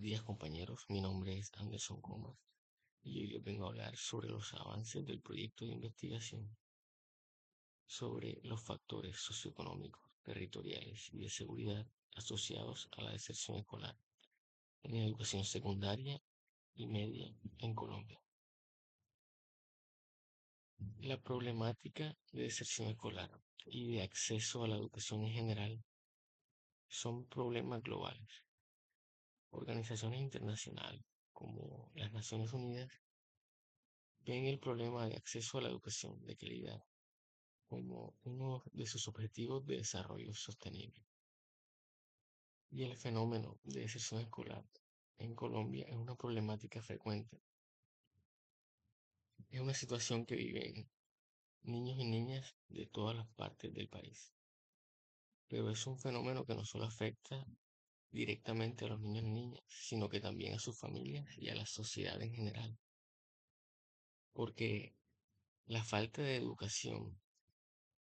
Buenos días compañeros, mi nombre es Anderson Comas y hoy les vengo a hablar sobre los avances del proyecto de investigación sobre los factores socioeconómicos, territoriales y de seguridad asociados a la deserción escolar en la educación secundaria y media en Colombia. La problemática de deserción escolar y de acceso a la educación en general son problemas globales. Organizaciones internacionales como las Naciones Unidas ven el problema de acceso a la educación de calidad como uno de sus objetivos de desarrollo sostenible. Y el fenómeno de deserción escolar en Colombia es una problemática frecuente. Es una situación que viven niños y niñas de todas las partes del país. Pero es un fenómeno que no solo afecta directamente a los niños y niñas, sino que también a sus familias y a la sociedad en general. Porque la falta de educación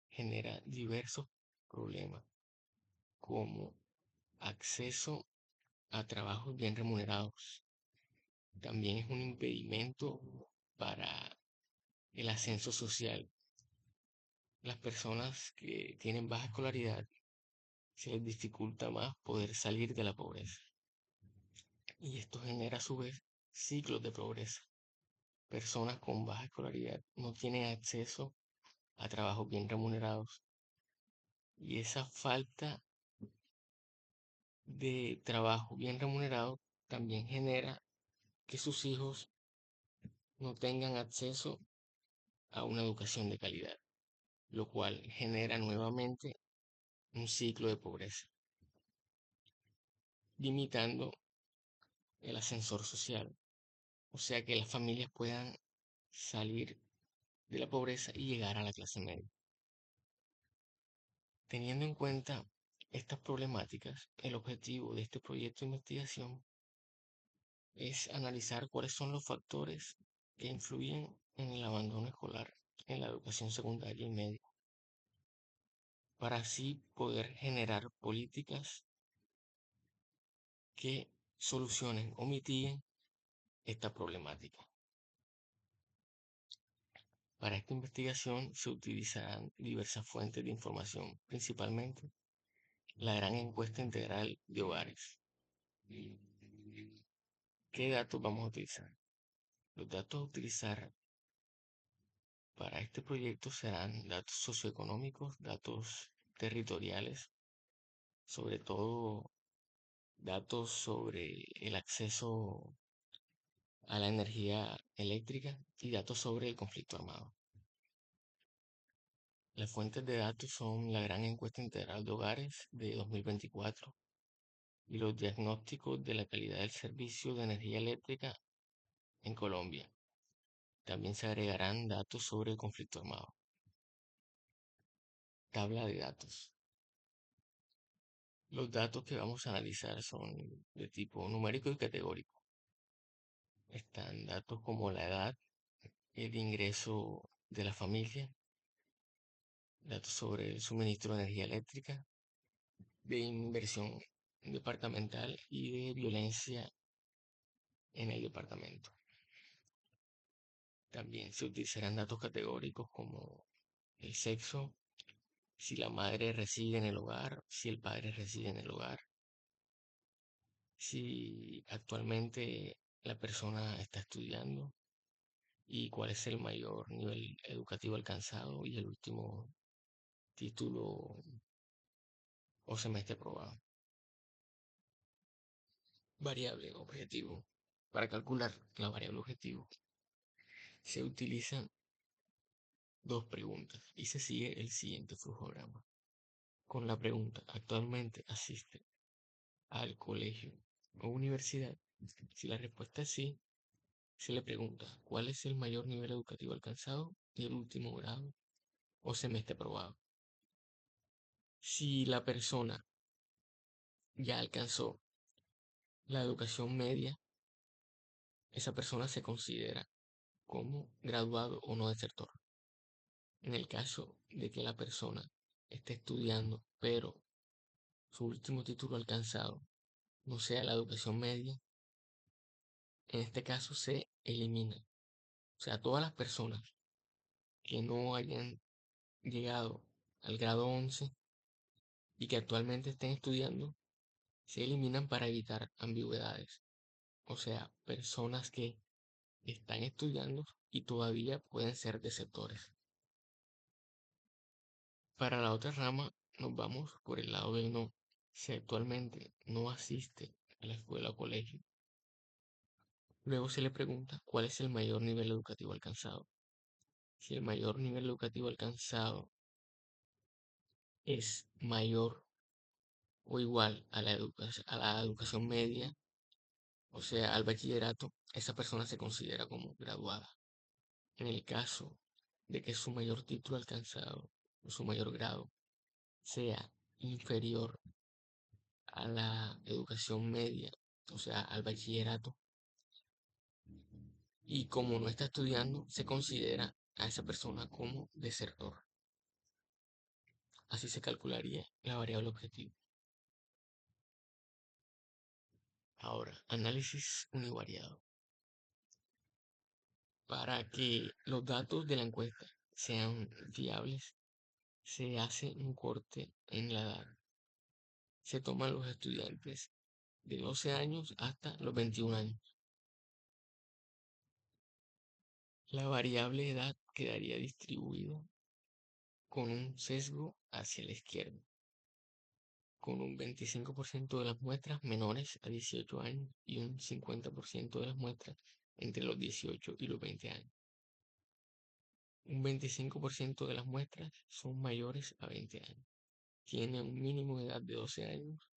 genera diversos problemas, como acceso a trabajos bien remunerados. También es un impedimento para el ascenso social. Las personas que tienen baja escolaridad se les dificulta más poder salir de la pobreza. Y esto genera a su vez ciclos de pobreza. Personas con baja escolaridad no tienen acceso a trabajos bien remunerados. Y esa falta de trabajo bien remunerado también genera que sus hijos no tengan acceso a una educación de calidad, lo cual genera nuevamente un ciclo de pobreza, limitando el ascensor social, o sea que las familias puedan salir de la pobreza y llegar a la clase media. Teniendo en cuenta estas problemáticas, el objetivo de este proyecto de investigación es analizar cuáles son los factores que influyen en el abandono escolar en la educación secundaria y media, para así poder generar políticas que solucionen o mitiguen esta problemática. Para esta investigación se utilizarán diversas fuentes de información, principalmente la gran encuesta integral de hogares. ¿Qué datos vamos a utilizar? Los datos a utilizar para este proyecto serán datos socioeconómicos, datos territoriales, sobre todo datos sobre el acceso a la energía eléctrica y datos sobre el conflicto armado. Las fuentes de datos son la Gran Encuesta Integral de Hogares de 2024 y los diagnósticos de la calidad del servicio de energía eléctrica en Colombia. También se agregarán datos sobre el conflicto armado. Tabla de datos. Los datos que vamos a analizar son de tipo numérico y categórico. Están datos como la edad, el ingreso de la familia, datos sobre el suministro de energía eléctrica, de inversión departamental y de violencia en el departamento. También se utilizarán datos categóricos como el sexo, si la madre reside en el hogar, si el padre reside en el hogar, si actualmente la persona está estudiando y cuál es el mayor nivel educativo alcanzado y el último título o semestre aprobado. Variable objetivo. Para calcular la variable objetivo se utilizan dos preguntas y se sigue el siguiente flujograma. Con la pregunta, ¿actualmente asiste al colegio o universidad? Si la respuesta es sí, se le pregunta cuál es el mayor nivel educativo alcanzado y el último grado o semestre aprobado. Si la persona ya alcanzó la educación media, esa persona se considera como graduado o no desertor. En el caso de que la persona esté estudiando, pero su último título alcanzado no sea la educación media, En este caso se elimina. O sea, todas las personas que no hayan llegado al grado 11 y que actualmente estén estudiando, se eliminan para evitar ambigüedades. O sea, personas que están estudiando y todavía pueden ser desertores. Para la otra rama nos vamos por el lado del no. Si actualmente no asiste a la escuela o colegio, luego se le pregunta cuál es el mayor nivel educativo alcanzado. Si el mayor nivel educativo alcanzado es mayor o igual a la educación media, o sea, al bachillerato, esa persona se considera como graduada. En el caso de que su mayor título alcanzado o su mayor grado sea inferior a la educación media, o sea, al bachillerato, y como no está estudiando, se considera a esa persona como desertor. Así se calcularía la variable objetivo. Ahora, análisis univariado. Para que los datos de la encuesta sean fiables, se hace un corte en la edad. Se toman los estudiantes de 12 años hasta los 21 años. La variable edad quedaría distribuida con un sesgo hacia la izquierda, con un 25% de las muestras menores a 18 años y un 50% de las muestras entre los 18 y los 20 años. Un 25% de las muestras son mayores a 20 años. Tiene un mínimo de edad de 12 años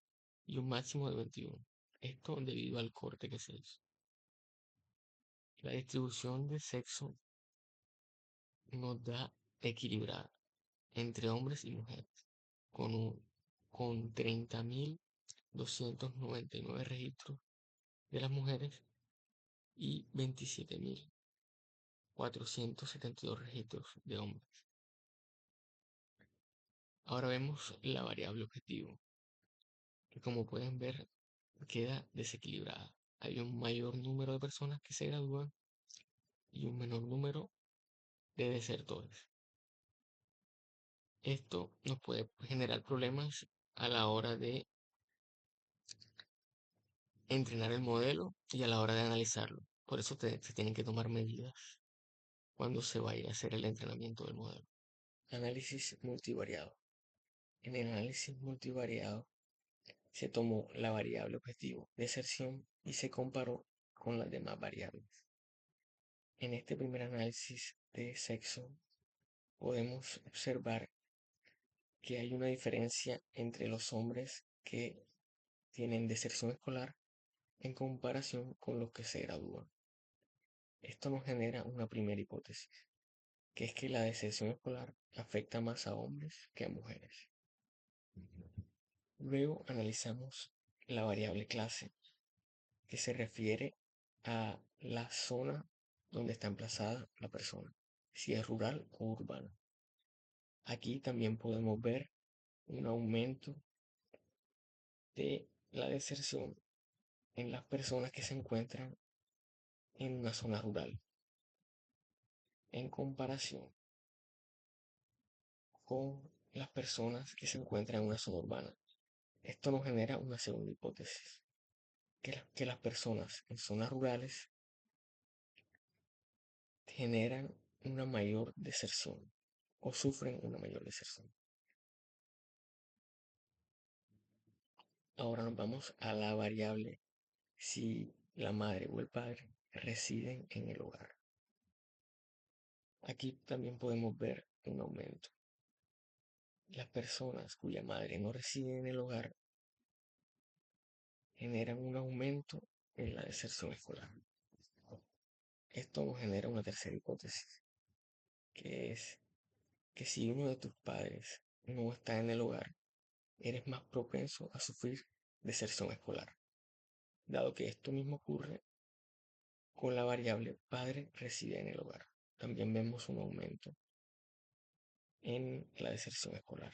y un máximo de 21. Esto debido al corte que se hizo. La distribución de sexo nos da equilibrada entre hombres y mujeres, con 30.299 registros de las mujeres y 27.472 registros de hombres. Ahora vemos la variable objetivo, que como pueden ver queda desequilibrada. Hay un mayor número de personas que se gradúan y un menor número de desertores. Esto nos puede generar problemas a la hora de entrenar el modelo y a la hora de analizarlo. Por eso se tienen que tomar medidas cuando se vaya a hacer el entrenamiento del modelo. Análisis multivariado. En el análisis multivariado se tomó la variable objetivo de deserción y se comparó con las demás variables. En este primer análisis de sexo podemos observar que hay una diferencia entre los hombres que tienen deserción escolar en comparación con los que se gradúan. Esto nos genera una primera hipótesis, que es que la deserción escolar afecta más a hombres que a mujeres. Luego analizamos la variable clase, que se refiere a la zona donde está emplazada la persona, si es rural o urbana. Aquí también podemos ver un aumento de la deserción en las personas que se encuentran en una zona rural, en comparación con las personas que se encuentran en una zona urbana. Esto nos genera una segunda hipótesis, que las personas en zonas rurales generan una mayor deserción o sufren una mayor deserción. Ahora nos vamos a la variable si la madre o el padre residen en el hogar. Aquí también podemos ver un aumento. Las personas cuya madre no reside en el hogar generan un aumento en la deserción escolar. Esto nos genera una tercera hipótesis, que es que si uno de tus padres no está en el hogar, eres más propenso a sufrir deserción escolar, dado que esto mismo ocurre con la variable padre reside en el hogar. También vemos un aumento en la deserción escolar.